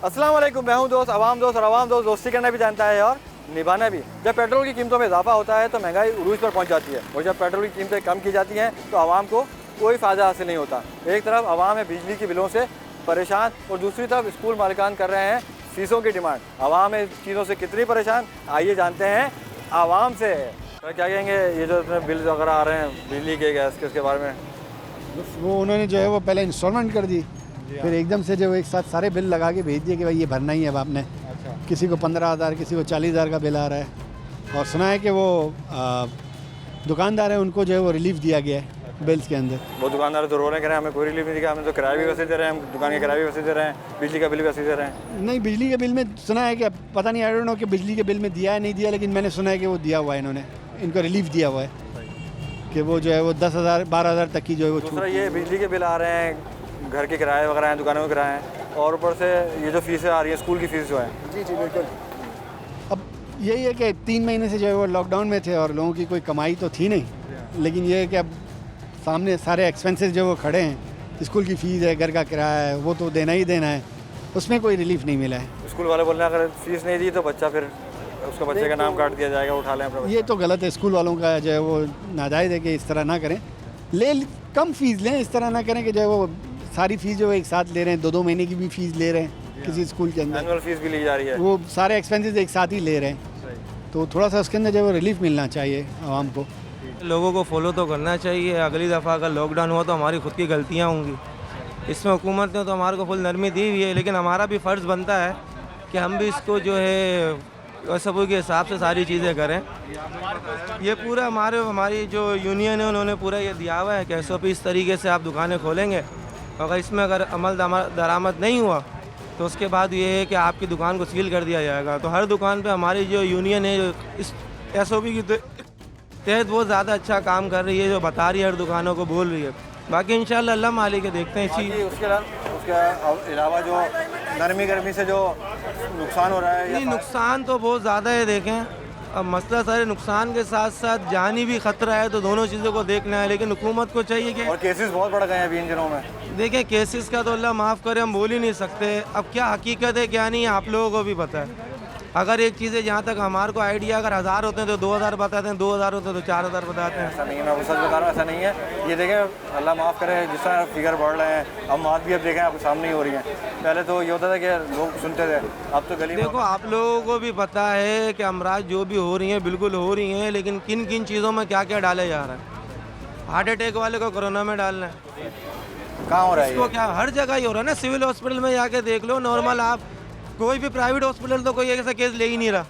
अस्सलाम वालेकुम, मैं हूं दोस्त, आवाम दोस्त, और आवाम दोस्त दोस्ती करना भी जानता है और निभाना भी। जब पेट्रोल की कीमतों में इजाफा होता है तो महंगाई उरूज पर पहुंच जाती है, और जब पेट्रोल की कीमतें कम की जाती हैं तो आवाम को कोई फ़ायदा हासिल नहीं होता। एक तरफ आवाम है बिजली के बिलों से परेशान, और दूसरी तरफ स्कूल मालिकान कर रहे हैं फीसों की डिमांड। आवाम है चीज़ों से कितनी परेशान, आइए जानते हैं आवाम से। तो क्या कहेंगे ये जो इतने बिल वगैरह आ रहे हैं बिजली के, गैस के, इसके बारे में? वो उन्होंने जो है वो पहले इंस्टॉलमेंट कर दी, फिर एकदम से जो एक साथ सारे बिल लगा के भेज दिए कि भाई ये भरना ही है अब आपने। अच्छा। किसी को 15,000, किसी को 40,000 का बिल आ रहा है। और सुना है कि वो दुकानदार हैं उनको जो है वो रिलीफ दिया गया है बिल्स के अंदर। वो दुकानदार तो रो रहे हैं, हमें कोई रिलीफ नहीं दिया, हमें तो किराया भी वैसे दे रहे हैं, हम दुकान के किराया भी वैसे दे रहे हैं, बिजली का बिल भी वैसे दे रहे हैं। नहीं, बिजली के बिल में सुना है कि पता नहीं, आई डोंट नो कि बिजली के बिल में दिया है नहीं दिया, लेकिन मैंने सुना है कि वो दिया हुआ है, इन्होंने इनको रिलीफ दिया हुआ है कि वो जो है वो 10,000 12,000 तक की जो है वो दूसरा ये बिजली के बिल आ रहे हैं, घर के किराए वगैरह हैं, दुकानों के किराए हैं, और ऊपर से ये जो फीसें आ रही हैं स्कूल की फीस जो है। जी जी बिल्कुल। अब यही है कि 3 महीने से जो है वो लॉकडाउन में थे और लोगों की कोई कमाई तो थी नहीं, लेकिन ये है कि अब सामने सारे एक्सपेंसेस जो वो खड़े हैं, स्कूल की फ़ीस है, घर का किराया है, वो तो देना ही देना है, उसमें कोई रिलीफ नहीं मिला है। स्कूल वाले बोल रहे हैं अगर फीस नहीं दी तो बच्चा फिर उसका बच्चे का नाम काट दिया जाएगा, उठा लें अपना। ये तो गलत है, स्कूल वालों का जो है वो नाजायज़ है कि इस तरह ना करें, कम फ़ीस लें, इस तरह ना करें कि जो है वो सारी फ़ीस जो है एक साथ ले रहे हैं, 2-2 महीने की भी फ़ीस ले रहे हैं किसी स्कूल के अंदर, एनुअल फीस भी ली जा रही है, वो सारे एक्सपेंसेस एक साथ ही ले रहे हैं। तो थोड़ा सा उसके अंदर जो है वो रिलीफ मिलना चाहिए आवाम को। लोगों को फॉलो तो करना चाहिए। अगली दफ़ा अगर लॉकडाउन हुआ तो हमारी खुद की गलतियाँ होंगी, इसमें हुकूमत ने तो हमारे को फुल नरमी दी हुई है, लेकिन हमारा भी फ़र्ज़ बनता है कि हम भी इसको जो है सबों के हिसाब से सारी चीज़ें करें। ये पूरा हमारी जो यूनियन है उन्होंने पूरा ये दिया हुआ है कि SOP इस तरीके से आप दुकानें खोलेंगे, अगर इसमें अगर अमल दरामद नहीं हुआ तो उसके बाद ये है कि आपकी दुकान को सील कर दिया जाएगा। तो हर दुकान पे हमारी जो यूनियन है जो इस SOP की तहत बहुत ज़्यादा अच्छा काम कर रही है, जो बता रही है, हर दुकानों को बोल रही है। बाकी इंशाल्लाह अल्लाह मालिक है, देखते हैं इसी। उसके अलावा जो नरमी गर्मी से जो नुकसान हो रहा है, नहीं, नुकसान तो बहुत ज़्यादा है। देखें अब मसला सारे नुकसान के साथ साथ जानी भी ख़तरा है, तो दोनों चीज़ों को देखना है। लेकिन हुकूमत को चाहिए कि, और केसेस बहुत बढ़ गए हैं अभी इन दिनों में। देखें केसेस का तो अल्लाह माफ़ करे, हम बोल ही नहीं सकते। अब क्या हकीकत है क्या नहीं है आप लोगों को भी पता है। अगर एक चीज़ है जहाँ तक हमारे को आइडिया, अगर 1000 होते हैं तो 2000 बताते हैं, 2000 होते हैं तो 4000 बताते हैं। ऐसा नहीं है, मैं आपको सच बता रहा हूँ, ऐसा नहीं है। ये देखें अल्लाह माफ़ करे, जिस तरह फिगर बढ़ रहे हैं, अब मौत भी अब देखें आपके सामने ही हो रही है। पहले तो ये होता था कि लोग सुनते थे, अब तो गली में। देखो आप लोगों को भी पता है कि अमराज जो भी हो रही हैं बिल्कुल हो रही हैं, लेकिन किन किन चीज़ों में क्या क्या डाले जा रहा है। हार्ट अटैक वाले को कोरोना में डालना है, कहाँ हो रहा है इसको क्या हर जगह ही हो रहा है ना। सिविल हॉस्पिटल में जाके देख लो, नॉर्मल आप कोई भी प्राइवेट हॉस्पिटल तो कोई ऐसा केस ले ही नहीं रहा,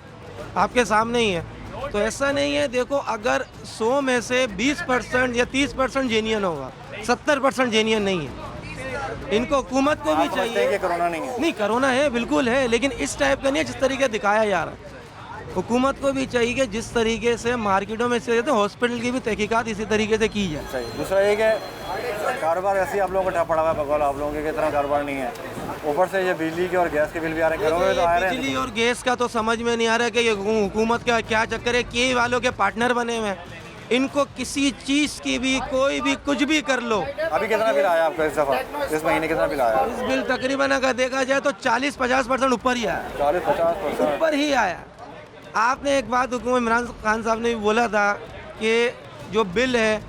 आपके सामने ही है। तो ऐसा नहीं है, देखो अगर 100 में से 20% या 30% जेन्युइन होगा, 70% जेन्युइन नहीं है। इनको हुकूमत को भी चाहिए कि कोरोना नहीं है। नहीं, कोरोना है, बिल्कुल है, लेकिन इस टाइप का नहीं है जिस तरीके दिखाया जा रहा है। हुकूमत को भी चाहिए कि जिस तरीके से मार्केटों में से हॉस्पिटल की भी तहकीकात इसी तरीके से की जाए। सही। दूसरा ये कि कारोबार ऐसे ही आप लोगों को ठप पड़ा हुआ है, बगौल आप लोगों के इतना कारोबार नहीं है। ऊपर से ये बिजली के और गैस के बिल भी आ रहे हैं, घरों में तो आ रहे हैं। बिजली और गैस का तो समझ में नहीं आ रहा है कि ये हुकूमत का क्या चक्कर है। के वालों के पार्टनर बने हुए हैं, इनको किसी चीज़ की भी कोई भी कुछ भी कर लो। अभी कितना बिल आया आपका इस दफ़ा, इस महीने कितना बिल आया? इस बिल तकरीबन अगर देखा जाए तो 40-50% ऊपर ही आया, 40-50% ऊपर ही आया। आपने एक बात हुकूमत इमरान खान साहब ने भी बोला था कि जो बिल है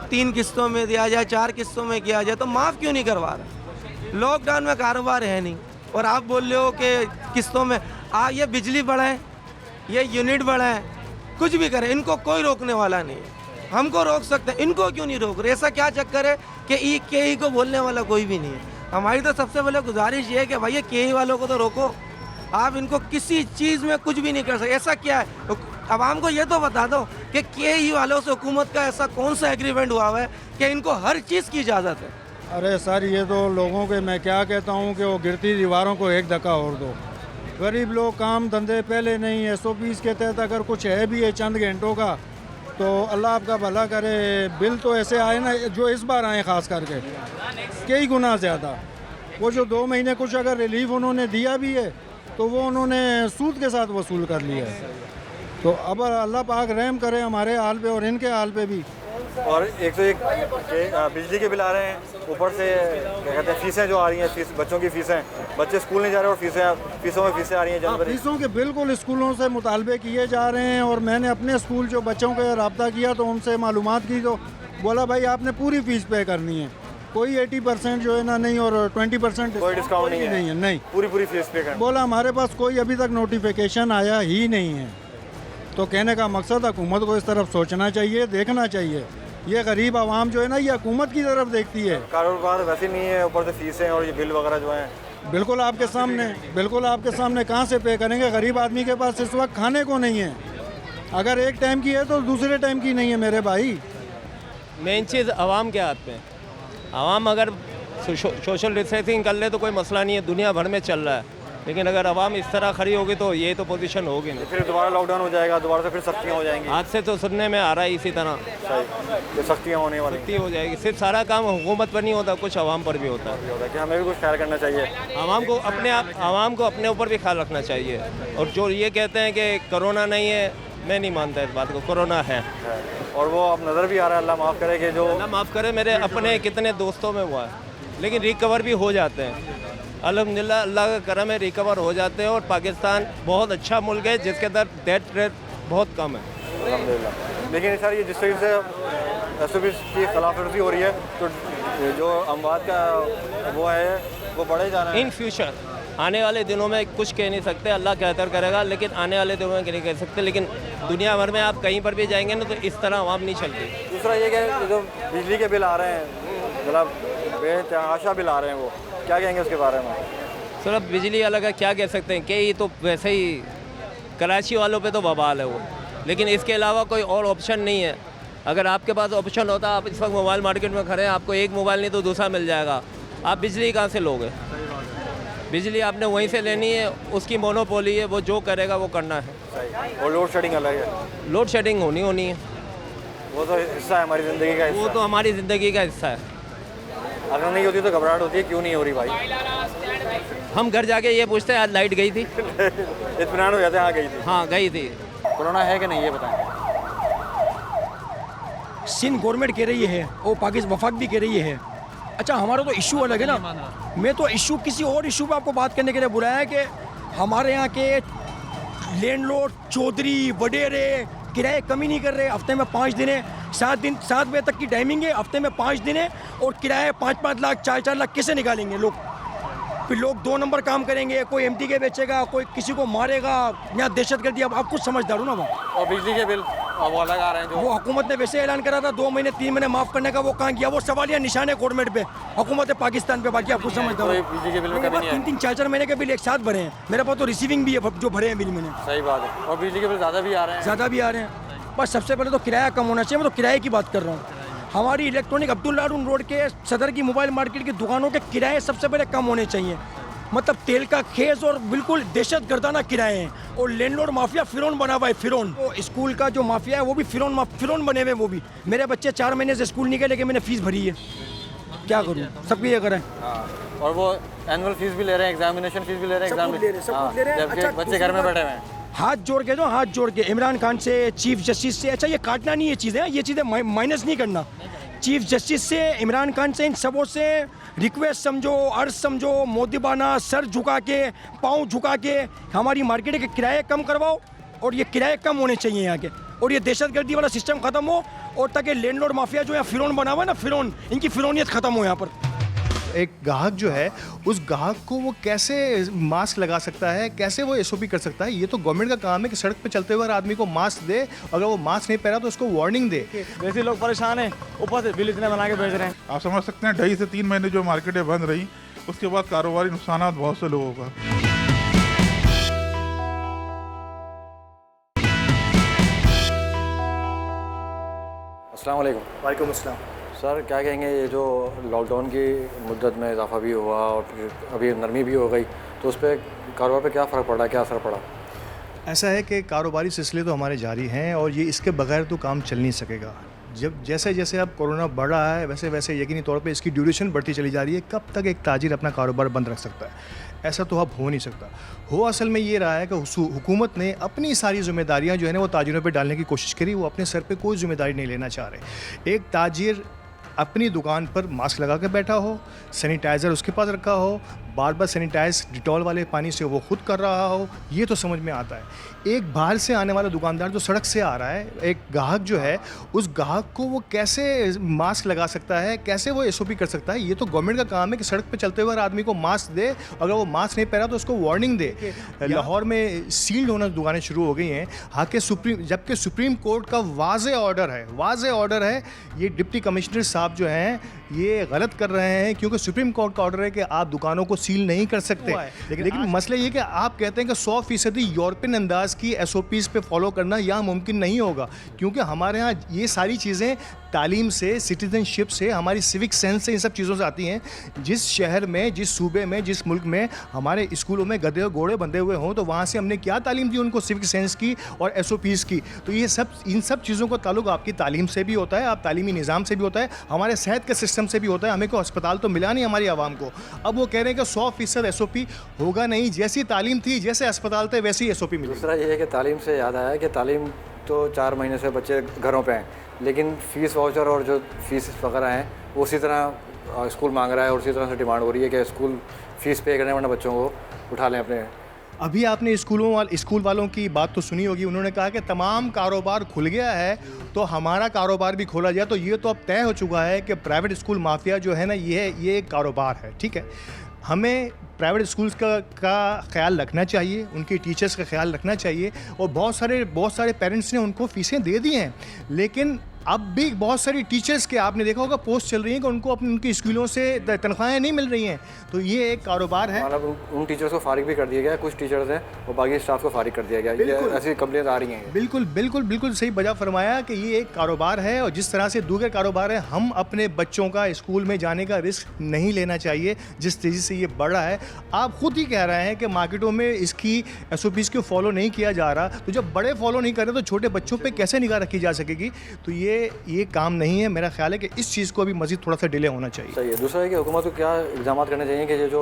3 किस्तों में दिया जाए, 4 किस्तों में किया जाए, तो माफ़ क्यों नहीं करवा रहा? लॉकडाउन में कारोबार है नहीं और आप बोल रहे हो कि किस्तों में ये बिजली बढ़ाए, ये यूनिट बढ़ाए, कुछ भी करें, इनको कोई रोकने वाला नहीं है। हमको रोक सकते हैं, इनको क्यों नहीं रोक रहे? ऐसा क्या चक्कर है कि के को बोलने वाला कोई भी नहीं है? हमारी तो सबसे पहले गुजारिश ये है कि भैया के वालों को तो रोको, आप इनको किसी चीज़ में कुछ भी नहीं कर सकते। ऐसा क्या है, आवाम को ये तो बता दो कि के वालों से हुकूमत का ऐसा कौन सा एग्रीमेंट हुआ है कि इनको हर चीज़ की इजाज़त है? अरे सर, ये तो लोगों के, मैं क्या कहता हूँ कि वो गिरती दीवारों को एक धक्का और दो। गरीब लोग काम धंधे पहले नहीं, SOPs के तहत अगर कुछ है भी है चंद घंटों का, तो अल्लाह आपका भला करे। बिल तो ऐसे आए ना जो इस बार आए ख़ास करके कई गुना ज़्यादा। वो जो 2 महीने कुछ अगर रिलीफ उन्होंने दिया भी है तो वो उन्होंने सूद के साथ वसूल कर लिया है। तो अब अल्लाह पाक रहम करे हमारे हाल पे और इनके हाल पे भी। और एक तो एक बिजली के बिल आ रहे हैं, ऊपर से क्या कहते हैं फीसें जो आ रही हैं, फीस बच्चों की फीसें, बच्चे स्कूल नहीं जा रहे और फीसों में फीसें आ रही हैं जनवरी। फीसों के बिल्कुल स्कूलों से मुतालबे किए जा रहे हैं। और मैंने अपने स्कूल जो बच्चों का रब्ता किया तो उनसे मालूमात की तो बोला भाई आपने पूरी फीस पे करनी है, कोई 80% जो है ना नहीं और 20% कोई डिस्काउंट नहीं है, नहीं पूरी फीस पे करनी। बोला हमारे पास कोई अभी तक नोटिफिकेशन आया ही नहीं है। तो कहने का मकसद हुकूमत को इस तरफ सोचना चाहिए, देखना चाहिए। ये गरीब आवाम जो है ना ये हुकूमत की तरफ देखती है। कारोबार वैसे नहीं है, ऊपर से फीसें और ये बिल वगैरह जो हैं बिल्कुल आपके सामने कहाँ से पे करेंगे? गरीब आदमी के पास इस वक्त खाने को नहीं है। अगर एक टाइम की है तो दूसरे टाइम की नहीं है मेरे भाई। मेन चीज़ आवाम के हाथ में। आवाम अगर सोशल डिस्टेंसिंग कर ले तो कोई मसला नहीं है, दुनिया भर में चल रहा है। लेकिन अगर आवाम इस तरह खड़ी होगी तो ये तो पोजीशन होगी नहीं। फिर दोबारा लॉकडाउन हो जाएगा, दोबारा से फिर सख्तियाँ हो जाएंगी। आज से तो सुनने में आ रहा है इसी तरह सही, ये सख्तियाँ होने वाली सख्ती हो जाएगी। सिर्फ सारा काम हुकूमत पर नहीं होता, कुछ आवाम पर भी होता है। कि हमें भी कुछ ख्याल करना चाहिए। आवाम को अपने ऊपर भी ख्याल रखना चाहिए। और जो ये कहते हैं कि कोरोना नहीं है, मैं नहीं मानता इस बात को, कोरोना है। और वो अब नज़र भी आ रहा है, अल्लाह माफ़ करे कि जो अल्लाह माफ़ करे, मेरे अपने कितने दोस्तों में हुआ है, लेकिन रिकवर भी हो जाते हैं। अल्हम्दुलिल्लाह, अल्लाह का करम है, रिकवर हो जाते हैं। और पाकिस्तान बहुत अच्छा मुल्क है जिसके अंदर डेथ रेट बहुत कम है, अल्हम्दुलिल्लाह। लेकिन सर ये जिस तरीके से एसओपी की खिलाफवर्जी हो रही है तो जो अमवात का वो है वो बढ़े जा रहे हैं। इन फ्यूचर आने वाले दिनों में कुछ कह नहीं सकते, अल्लाह बेहतर करेगा, लेकिन आने वाले दिनों में नहीं कह सकते। लेकिन दुनिया भर में आप कहीं पर भी जाएंगे ना तो इस तरह आवाम नहीं चलती। दूसरा ये कि जो बिजली के बिल आ रहे हैं, मतलब बेतहाशा बिल आ रहे हैं, वो क्या कहेंगे उसके बारे में? सर अब बिजली अलग है, क्या कह सकते हैं कि ये तो वैसे ही कराची वालों पे तो बवाल है वो, लेकिन इसके अलावा कोई और ऑप्शन नहीं है। अगर आपके पास ऑप्शन होता, आप इस वक्त मोबाइल मार्केट में खड़े हैं, आपको एक मोबाइल नहीं तो दूसरा मिल जाएगा, आप बिजली कहाँ से लोगे? बिजली आपने वहीं से लेनी है, उसकी मोनोपोली है, वो जो करेगा वो करना है। सही। और लोड शेडिंग अलग है। लोड शेडिंग होनी है, वो तो हिस्सा है हमारी ज़िंदगी का हिस्सा। वो तो हमारी ज़िंदगी का हिस्सा है। अगर नहीं होती तो घबराहट होती है, क्यों नहीं हो रही भाई? हम घर जाके ये पूछते हैं आज लाइट गई थी? इत्मीनान हो जाते हैं, हाँ गई थी। हाँ गई थी। कोरोना है कि नहीं ये बताएं। सिंध गवर्नमेंट कह रही है और पाकिस्तान वफाक भी कह रही है। अच्छा हमारा तो इशू अलग है ना, मैं तो इशू किसी और इशू पे आपको बात करने के लिए बुलाया है कि हमारे यहाँ के लैंडलॉर्ड चौधरी वडेरे किराए कमी नहीं कर रहे। हफ्ते में 5 दिन है, 7 बजे तक की टाइमिंग है, हफ्ते में 5 दिन है और किराए 5-5 लाख 4-4 लाख कैसे निकालेंगे लोग? फिर लोग 2 नंबर काम करेंगे, कोई एमटी के बेचेगा, कोई किसी को मारेगा, यहाँ दहशतगर्दी। अब आप कुछ समझदार हो ना वहाँ। और बिजली के बिल वो अलग आ रहे हैं जो वो हुकूमत ने वैसे ऐलान करा था 2 महीने 3 महीने माफ करने का, वो कहाँ किया? वो सवालिया निशान है गवर्नमेंट पे, हुकूमत पाकिस्तान पे। बाकी आपको समझदार कोई बिजली के बिल में कमी नहीं है। 3-3 4-4 महीने के बिल एक साथ भरे हैं। मेरे पास तो रिसीविंग भी है जो भरे हैं बिल मैंने, सही बात है। और बिजली के बिल ज़्यादा भी आ रहे हैं। ज़्यादा भी आ रहे हैं। बस सबसे पहले तो किराया कम होना चाहिए, मैं तो किराए की बात कर रहा हूँ। हमारी इलेक्ट्रॉनिक अब्दुल्ला रोड के सदर की मोबाइल मार्केट की दुकानों के किराए सबसे पहले कम होने चाहिए। मतलब तेल का खेस और बिल्कुल दहशत गर्दाना किराए हैं। और लैंडलॉर्ड माफिया फिरौन बना हुआ है, फिरौन। तो स्कूल का जो माफिया है वो भी फिरौन बने हुए। वो भी मेरे बच्चे 4 महीने से स्कूल नहीं गए, लेकिन मैंने फीस भरी है, क्या करूँ? सबको ये करें। और वो एनुअल फीस भी ले रहे हैं, एग्जामिनेशन फीस भी ले रहे हैं, जबकि बच्चे घर में बैठे हुए हैं। हाथ जोड़ के इमरान खान से, चीफ जस्टिस से, अच्छा ये काटना नहीं, ये चीज़ें माइनस नहीं करना। चीफ जस्टिस से, इमरान खान से, इन सबों से रिक्वेस्ट समझो, अर्ज समझो, मोदीबाना सर झुका के, पाँव झुका के हमारी मार्केट के किराए कम करवाओ। और ये किराए कम होने चाहिए यहाँ के, और ये दहशतगर्दी वाला सिस्टम खत्म हो, और ताकि लैंडलॉर्ड माफिया जो यहाँ फिरौन बना हुआ है ना, फिरौन, इनकी फिरौनियत खत्म हो यहाँ पर। एक ग्राहक जो है उस ग्राहक को वो कैसे मास्क लगा सकता है, कैसे वो एसओपी कर सकता है, ये तो गवर्नमेंट का काम है कि सड़क पे चलते हुए अगर आदमी को मास्क दे, अगर वो मास्क नहीं पहना तो उसको वार्निंग दे। वैसे लोग परेशान हैं, ऊपर से बिल इतने बना के भेज रहे हैं। आप समझ सकते हैं 2.5 से 3 महीने जो मार्केटें बंद रही, उसके बाद कारोबारी नुकसान बहुत से लोगों का। अस्सलाम वालेकुम। वालेकुम अस्सलाम। सर क्या कहेंगे, ये जो लॉकडाउन की मुद्दत में इजाफा भी हुआ और फिर अभी नरमी भी हो गई, तो उस पर कारोबार पे क्या फ़र्क पड़ा, क्या असर पड़ा? ऐसा है कि कारोबारी सिलसिले तो हमारे जारी हैं और ये इसके बगैर तो काम चल नहीं सकेगा। जब जैसे जैसे अब कोरोना बढ़ रहा है वैसे वैसे यकीनी तौर पे इसकी ड्यूरेशन बढ़ती चली जा रही है। कब तक एक ताजिर अपना कारोबार बंद रख सकता है? ऐसा तो अब हो नहीं सकता। हो असल में ये रहा है कि हुकूमत ने अपनी सारी जिम्मेदारियां जो है ना वो ताजिरों पे डालने की कोशिश करी। वो अपने सर पे कोई जिम्मेदारी नहीं लेना चाह रहे। एक ताजिर अपनी दुकान पर मास्क लगा के बैठा हो, सैनिटाइज़र उसके पास रखा हो, बार बार सैनिटाइज डिटॉल वाले पानी से वो खुद कर रहा हो, ये तो समझ में आता है। एक बाहर से आने वाला दुकानदार जो सड़क से आ रहा है, एक ग्राहक जो है, उस ग्राहक को वो कैसे मास्क लगा सकता है, कैसे वो एसओपी कर सकता है? ये तो गवर्नमेंट का काम है कि सड़क पे चलते हुए हर आदमी को मास्क दे, अगर वो मास्क नहीं पहना तो उसको वार्निंग दे। लाहौर में सील्ड होना दुकानें शुरू हो गई हैं, जबकि सुप्रीम कोर्ट का वाज़े ऑर्डर है। ये डिप्टी कमिश्नर साहब जो हैं ये गलत कर रहे हैं, क्योंकि सुप्रीम कोर्ट का ऑर्डर है कि आप दुकानों को सील नहीं कर सकते। लेकिन मसला ये कि आप कहते हैं कि 100% यूरोपियन अंदाज की एसओपीज़ पे फॉलो करना यहाँ मुमकिन नहीं होगा, क्योंकि हमारे यहाँ ये सारी चीज़ें तालीम से, सिटीजनशिप से, हमारी सिविक सेंस से, इन सब चीज़ों से आती हैं। जिस शहर में, जिस सूबे में, जिस मुल्क में हमारे स्कूलों में गधे और घोड़े बंधे हुए हों, तो वहाँ से हमने क्या तालीम दी उनको सिविक सेंस की और एसओपीज़ की? तो ये सब, इन सब चीज़ों का ताल्लुक आपकी तालीम से भी होता है, आप तालीमी निज़ाम से भी होता है, हमारे सेहत के सिस्टम से भी होता है। हमें को अस्पताल तो मिला नहीं हमारी आवाम को। अब वो कह रहे हैं कि 100% एसओपी होगा नहीं, जैसी तालीम थी, जैसे अस्पताल थे, वैसी एसओपी मिली। दूसरा ये है कि तालीम से याद आया कि तालीम तो 4 महीने से बच्चे घरों पे हैं, लेकिन फ़ीस वाउचर और जो फीस वगैरह हैं वो उसी तरह स्कूल मांग रहा है और उसी तरह से डिमांड हो रही है कि स्कूल फ़ीस पे करने वाले बच्चों को उठा लें अपने। अभी आपने स्कूल वालों की बात तो सुनी होगी, उन्होंने कहा कि तमाम कारोबार खुल गया है तो हमारा कारोबार भी खोला जाए। तो ये तो अब तय हो चुका है कि प्राइवेट स्कूल माफिया जो है ना, ये एक कारोबार है। ठीक है, हमें प्राइवेट स्कूल्स का ख्याल रखना चाहिए, उनके टीचर्स का ख्याल रखना चाहिए, और बहुत सारे पेरेंट्स ने उनको फ़ीसें दे दी हैं। लेकिन अब भी बहुत सारी टीचर्स के आपने देखा होगा पोस्ट चल रही हैं कि उनको उनकी स्कूलों से तनख्वाहें नहीं मिल रही हैं। तो ये एक कारोबार है। मतलब उन टीचर्स को फारिग भी कर दिया गया, कुछ टीचर्स हैं और बाकी स्टाफ को फारिग कर दिया गया। ये ऐसी कंप्लेंट आ रही हैं। बिल्कुल सही बजा फरमाया कि ये एक कारोबार है, और जिस तरह से दूसरे कारोबार है, हम अपने बच्चों का स्कूल में जाने का रिस्क नहीं लेना चाहिए। जिस तेज़ी से ये बढ़ रहा है, आप खुद ही कह रहे हैं कि मार्केटों में इसकी एसओपीज़ को फॉलो नहीं किया जा रहा, तो जब बड़े फॉलो नहीं कर रहे तो छोटे बच्चों पर कैसे निगाह रखी जा सकेगी? तो ये काम नहीं है। मेरा ख्याल है कि इस चीज़ को अभी मज़ीद थोड़ा सा डिले होना चाहिए। सही है। दूसरा है कि हुकूमत को क्या इक़दाम करने चाहिए कि ये जो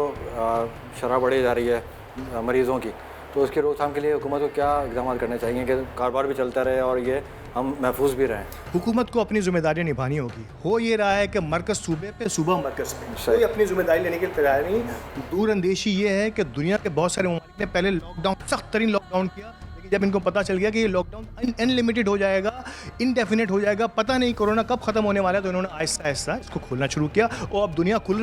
शरह बढ़ी जा रही है मरीज़ों की, तो उसकी रोकथाम के लिए हुकूमत को क्या इक़दाम करने चाहिए कि कारोबार भी चलता रहे और ये हम महफूज भी रहें? हुकूमत को अपनी जिम्मेदारियां निभानी होगी। हो ये रहा है कि मरकज़ सूबे पे, सूबा मरकज़ पे, कोई अपनी जिम्मेदारी लेने के लिए तैयार नहीं। दूर अंदेशी ये है कि दुनिया के बहुत सारे मुमालिक ने पहले लॉकडाउन, सख्त तरीन लॉकडाउन किया, जब इनको पता चल गया कि ये लॉकडाउन अनलिमिटेड हो जाएगा, इनडेफिनेट हो जाएगा, पता नहीं कोरोना कब ख़त्म होने वाला है, तो इन्होंने आहिस्ता आहिस्ता इसको खोलना शुरू किया और अब दुनिया खुल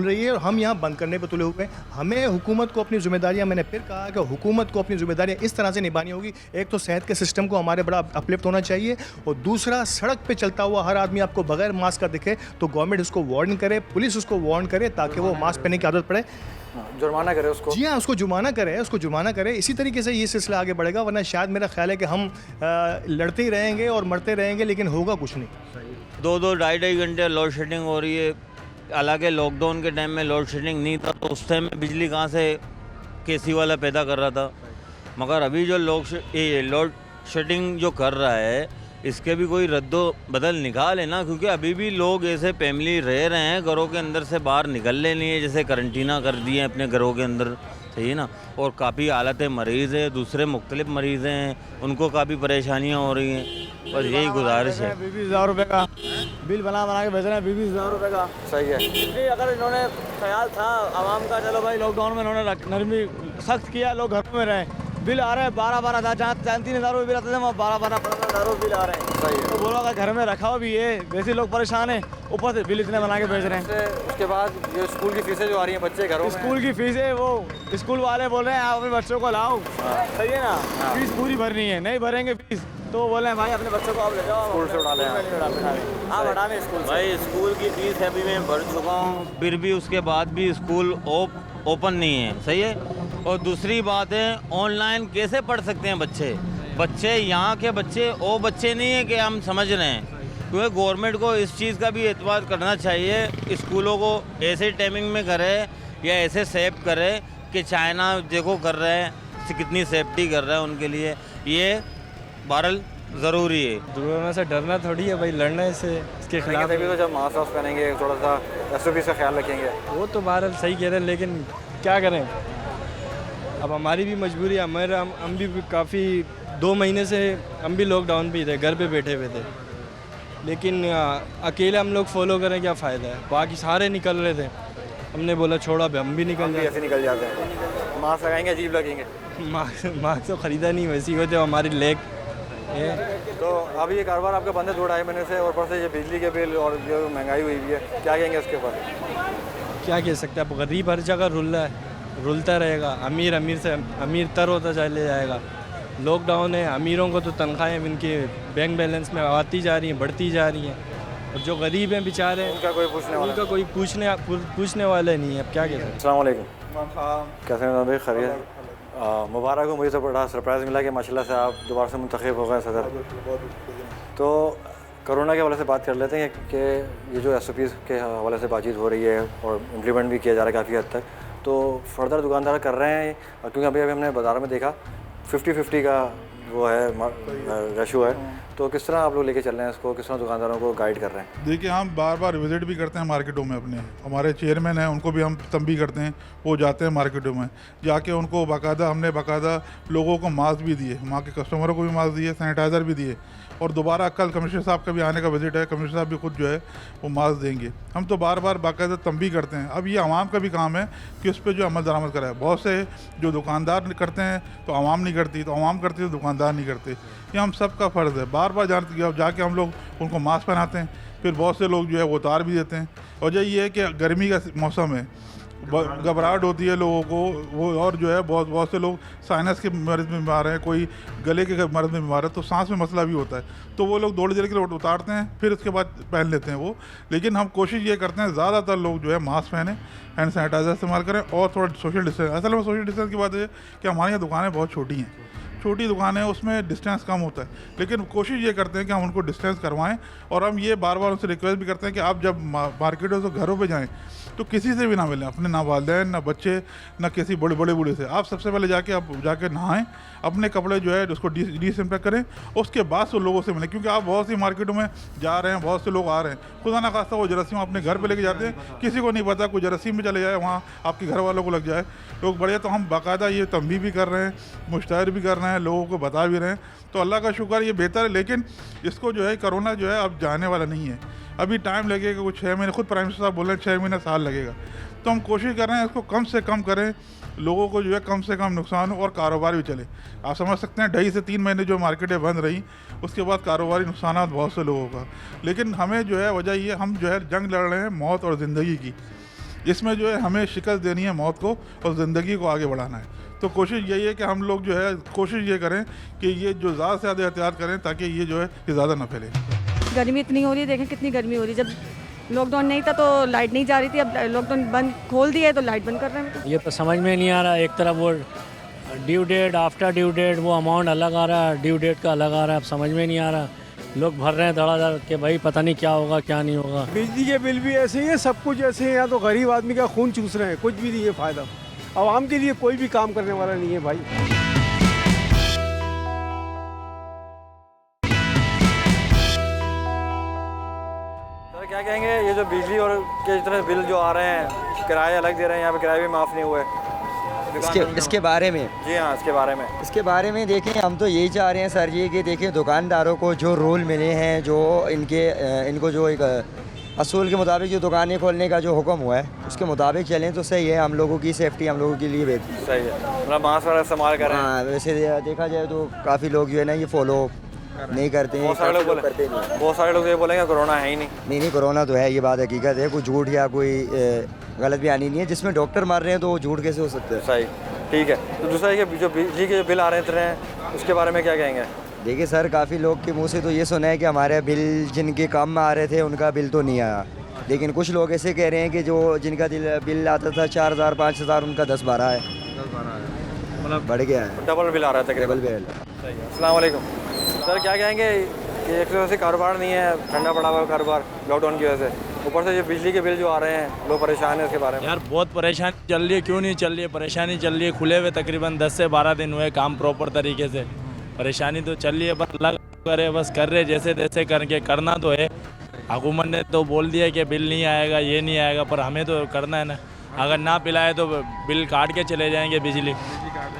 रही है और हम यहाँ बंद करने पे तुले हुए हैं। हमें हुकूमत को अपनी जिम्मेदारियाँ, मैंने फिर कहा कि हुकूमत को अपनी जिम्मेदारियाँ इस तरह से निभानी होगी। एक तो सेहत के सिस्टम को हमारे बड़ा अपलिफ्ट होना चाहिए, और दूसरा सड़क पर चलता हुआ हर आदमी आपको बगैर मास्क का दिखे तो गवर्नमेंट उसको वार्न करे, पुलिस उसको वार्न करे, ताकि वो मास्क पहनने की आदत पड़े, जुर्माना करे उसको। जी हाँ, उसको जुर्माना करे। इसी तरीके से ये सिलसिला आगे बढ़ेगा, वरना शायद मेरा ख्याल है कि हम लड़ते ही रहेंगे और मरते रहेंगे, लेकिन होगा कुछ नहीं। 2-2, 2.5 घंटे लोड शेडिंग हो रही है। हालांकि लॉकडाउन के टाइम में लोड शेडिंग नहीं था, तो उस टाइम में बिजली कहाँ से केसी वाला पैदा कर रहा था, मगर अभी जो लोड शेडिंग जो कर रहा है, इसके भी कोई रद्दो बदल निकाले ना, क्योंकि अभी भी लोग ऐसे फैमिली रह रहे हैं, घरों के अंदर से बाहर निकलने नहीं है, जैसे करंटीना कर दिए हैं अपने घरों के अंदर, सही है ना। और काफ़ी हालत मरीज़ है, दूसरे मुख्तलिफ मरीज़ हैं, उनको काफ़ी परेशानियाँ हो रही हैं। बस यही गुजारिश है। 20,000 रुपये का बिल बना के भेज रहे हैं, 20,000 रुपये का। सही है। नहीं, अगर इन्होंने ख्याल था आवाम का, चलो भाई लॉकडाउन में इन्होंने नरमी सख्त किया, लोग घरों में रहें, बिल आ रहे हैं 12-12 हज़ार, जहाँ 3,000 रुपये बिल आते थे वहाँ 12-15 रुपये बिल आ रहे हैं। सही है। तो बोलो अगर घर में रखा भी है, वैसे लोग परेशान हैं, ऊपर से बिल इतने बना के भेज रहे हैं। उसके बाद जो स्कूल की फीसें जो आ रही हैं बच्चे घरों में, स्कूल की फीसें वो स्कूल वाले बोल रहे हैं आप अपने बच्चों को लाओ, सही है ना, फीस पूरी भरनी है, नहीं भरेंगे फीस तो बोले हैं भाई अपने बच्चों को आप ले जाओ स्कूल से उठा लें, आप हटा लें स्कूल से। भाई स्कूल की फीस अभी मैं भर चुका हूँ, फिर भी उसके बाद भी स्कूल ओपन नहीं है, सही है। और दूसरी बात है, ऑनलाइन कैसे पढ़ सकते हैं बच्चे यहाँ के बच्चे वो बच्चे नहीं है कि हम समझ रहे हैं, क्योंकि गवर्नमेंट को इस चीज़ का भी एतबार करना चाहिए, स्कूलों को ऐसे टाइमिंग में करे या ऐसे सेफ करे कि चाइना देखो कर रहे हैं, कितनी सेफ्टी कर रहा है उनके लिए, ये बहरहाल ज़रूरी है। दुर्घटना से डरना थोड़ी है भाई, लड़ने से इसके खिलाफ। तभी तो जब मास्क पहनेंगे, थोड़ा सा एसओपी से ख्याल रखेंगे। वो तो बहरहाल सही कह रहे हैं, लेकिन क्या करें, अब हमारी भी मजबूरी है। हम भी काफ़ी 2 महीने से हम भी लॉकडाउन पे ही थे, घर पे बैठे हुए थे, लेकिन अकेले हम लोग फॉलो करें क्या फ़ायदा है, बाकी सारे निकल रहे थे, हमने बोला छोड़ा अब हम भी निकल जाए। ऐसे निकल जाते हैं, मास्क लगाएंगे अजीब लगेंगे। मार्क्स तो ख़रीदा नहीं, वैसी होते हमारी लेग है। तो अभी ये कारोबार आपका बंद है 2-2.5 महीने से, और ऊपर से ये बिजली के बिल और जो महंगाई हुई है, क्या कहेंगे उसके ऊपर? क्या कह सकते हैं, अब गरीब हर जगह रुलता रहेगा, अमीर से अमीर तर होता चले जाएगा। लॉकडाउन है, अमीरों को तो तनख्वाहें इनके बैंक बैलेंस में आती जा रही हैं, बढ़ती जा रही हैं, और जो गरीब हैं बेचारे उनका कोई पूछने वाला नहीं है। अब क्या कहते हैं। अस्सलाम वालेकुम, कैसे हैं भाई? खैरियत? मुबारक हो, मुझे तो बड़ा सरप्राइज़ मिला कि माशाल्लाह से आप दोबारा से मुंतखब हो गए सदर। तो कोरोना के हवाले से बात कर लेते हैं कि ये जो SOPs के हवाले से बातचीत हो रही है और इम्प्लीमेंट भी किया जा रहा है काफ़ी हद तक, तो फर्दर दुकानदार कर रहे हैं, क्योंकि अभी हमने बाज़ार में देखा 50-50 का वो है रेशो है, तो किस तरह आप लोग लेके चल रहे हैं इसको, किस तरह दुकानदारों को गाइड कर रहे हैं? देखिए, हम बार बार विज़िट भी करते हैं मार्केटों में, अपने हमारे चेयरमैन हैं उनको भी हम तंबी करते हैं, वो जाते हैं मार्केटों में, जाके उनको हमने बाकायदा लोगों को मास्क भी दिए, वहाँ के कस्टमरों को भी मास्क दिए, सैनिटाइज़र भी दिए, और दोबारा कल कमिश्नर साहब का भी आने का विजिट है, कमिश्नर साहब भी खुद जो है वो मास्क देंगे। हम तो बार बार बाकायदा तंबी करते हैं। अब ये आवाम का भी काम है कि उस पर जो अमल दरामद कराए। बहुत से जो दुकानदार करते हैं तो आवाम नहीं करती, तो आवाम करती है तो दुकानदार नहीं करते। ये हम सब का फ़र्ज़ है। बार बार जाके हम लोग उनको मास्क पहनाते हैं, फिर बहुत से लोग जो है वो उतार भी देते हैं। वजह ये है कि गर्मी का मौसम है, घबराहट होती है लोगों को, वो और जो है बहुत से लोग साइनस के मर्ज़ में बीमार हैं, कोई गले के मर्ज़ में बीमार है, तो सांस में मसला भी होता है, तो वो लोग थोड़ी देर के लिए उतारते हैं, फिर उसके बाद पहन लेते हैं वो। लेकिन हम कोशिश ये करते हैं ज़्यादातर लोग जो है मास्क पहने, हैंड सैनिटाइज़र इस्तेमाल करें, और थोड़ा सोशल डिस्टेंस। असल में सोशल डिस्टेंस की बात है कि हमारे यहाँ दुकानें बहुत छोटी हैं, छोटी दुकान है, उसमें डिस्टेंस कम होता है, लेकिन कोशिश ये करते हैं कि हम उनको डिस्टेंस करवाएं। और हम ये बार बार उनसे रिक्वेस्ट भी करते हैं कि आप जब मार्केटों से घरों पे जाएं तो किसी से भी ना मिलें, अपने ना वालिदैन ना बच्चे ना किसी बड़े बूढ़े से। आप सबसे पहले जाके नहाएं, अपने कपड़े जो है उसको डिसइंफेक्ट करें, उसके बाद से लोगों से मिलें, क्योंकि आप बहुत सी मार्केटों में जा रहे हैं, बहुत से लोग आ रहे हैं, खुदा ना खास्ता वो जरासीम अपने घर पे लेके जाते हैं, किसी को नहीं पता, कोई जरासीम में चले जाए, वहाँ आपके घर वालों को लग जाए, लोग बढ़िया। तो हम बाकायदा ये तंबी भी कर रहे हैं, मुश्ताहिर भी कर रहे हैं, लोगों को बता भी रहे हैं, तो अल्लाह का शुक्र ये बेहतर है। लेकिन इसको जो है कोरोना जो है अब जाने वाला नहीं है, अभी टाइम लगेगा, कुछ 6 महीने, खुद प्राइम मिनिस्टर साहब बोल रहे हैं 6 महीने साल लगेगा। तो हम कोशिश कर रहे हैं इसको कम से कम करें, लोगों को जो है कम से कम नुकसान हो और कारोबार भी चले। आप समझ सकते हैं 2.5 से 3 महीने जो मार्केटें बंद रही, उसके बाद कारोबारी नुकसान बहुत से लोगों का। लेकिन हमें जो है वजह ये, हम जो है जंग लड़ रहे हैं मौत और ज़िंदगी की, इसमें जो है हमें शिकस्त देनी है मौत को और ज़िंदगी को आगे बढ़ाना है। तो कोशिश यही है कि हम लोग जो है कोशिश ये करें कि ये जो ज़्यादा से ज़्यादा एहतियात करें, ताकि ये जो है ये ज़्यादा ना फैले। गर्मी इतनी हो रही है, देखें कितनी गर्मी हो रही है। जब लॉकडाउन नहीं था तो लाइट नहीं जा रही थी, अब लॉकडाउन बंद खोल दिया है तो लाइट बंद कर रहे हैं। ये तो समझ में नहीं आ रहा, एक तरफ वो due date, after due date वो अमाउंट अलग आ रहा है, ड्यू डेट का अलग आ रहा है, अब समझ में नहीं आ रहा। लोग भर रहे हैं धड़ाधड़ कि भाई पता नहीं क्या होगा क्या नहीं होगा। बिजली के बिल भी ऐसे ही है, सब कुछ ऐसे है, या तो गरीब आदमी का खून चूस रहे हैं, कुछ भी नहीं है फ़ायदा। आवाम के लिए कोई भी काम करने वाला नहीं है भाई। क्या कहेंगे, ये जो बिजली और के जितने बिल जो आ रहे हैं, किराए अलग दे रहे हैं, यहाँ पे किराए भी माफ़ नहीं हुए, इसके बारे में? जी हाँ, इसके बारे में देखें, हम तो यही चाह रहे हैं सर जी कि देखिए दुकानदारों को जो रूल मिले हैं, जो इनको जो एक असूल के मुताबिक जो दुकानें खोलने का जो हुक्म हुआ है उसके मुताबिक चलें तो सही है। हम लोगों की सेफ्टी हम लोगों के लिए बेहतर सही है, मतलब मास्क वगैरह इस्तेमाल करें। हाँ, वैसे देखा जाए तो काफ़ी लोग जो है ना ये फॉलो नहीं करते हैं, बहुत सारे लोग ये बोलेंगे कोरोना है ही नहीं। कोरोना तो है, ये बात हकीकत है, कोई झूठ या कोई गलत बयानी नहीं है। जिसमें डॉक्टर मार रहे हैं तो वो झूठ कैसे हो सकता है? सही, ठीक है। तो दूसरा ये जो बिजली के जो बिल आ रहे हैं उसके बारे में क्या कहेंगे? देखिए सर, काफ़ी लोग के मुंह से तो ये सुना है कि हमारे बिल जिनके कम में आ रहे थे उनका बिल तो नहीं आया, लेकिन कुछ लोग ऐसे कह रहे हैं कि जो जिनका बिल आता था 4,000 5,000 उनका 10-12 है, मतलब बढ़ गया है, डबल बिल आ रहा था। Double bill. अस्सलाम वालेकुम सर, क्या कहेंगे कि एक तरह से कारोबार नहीं है, ठंडा पड़ा हुआ कारोबार लॉकडाउन की वजह से, ऊपर से ये बिजली के बिल जो आ रहे हैं, लोग परेशान हैं उसके बारे में? यार बहुत परेशानी चल रही है, क्यों नहीं चल रही है, परेशानी चल रही है। खुले हुए तकरीबन 10 से 12 दिन हुए, काम प्रॉपर तरीके से, परेशानी तो चल रही है, बस अल्लाह करे, बस कर रहे जैसे तैसे करके, करना तो है। हुकूमत ने तो बोल दिया कि बिल नहीं आएगा, ये नहीं आएगा, पर हमें तो करना है ना। अगर ना पिलाए तो बिल काट के चले जाएंगे बिजली,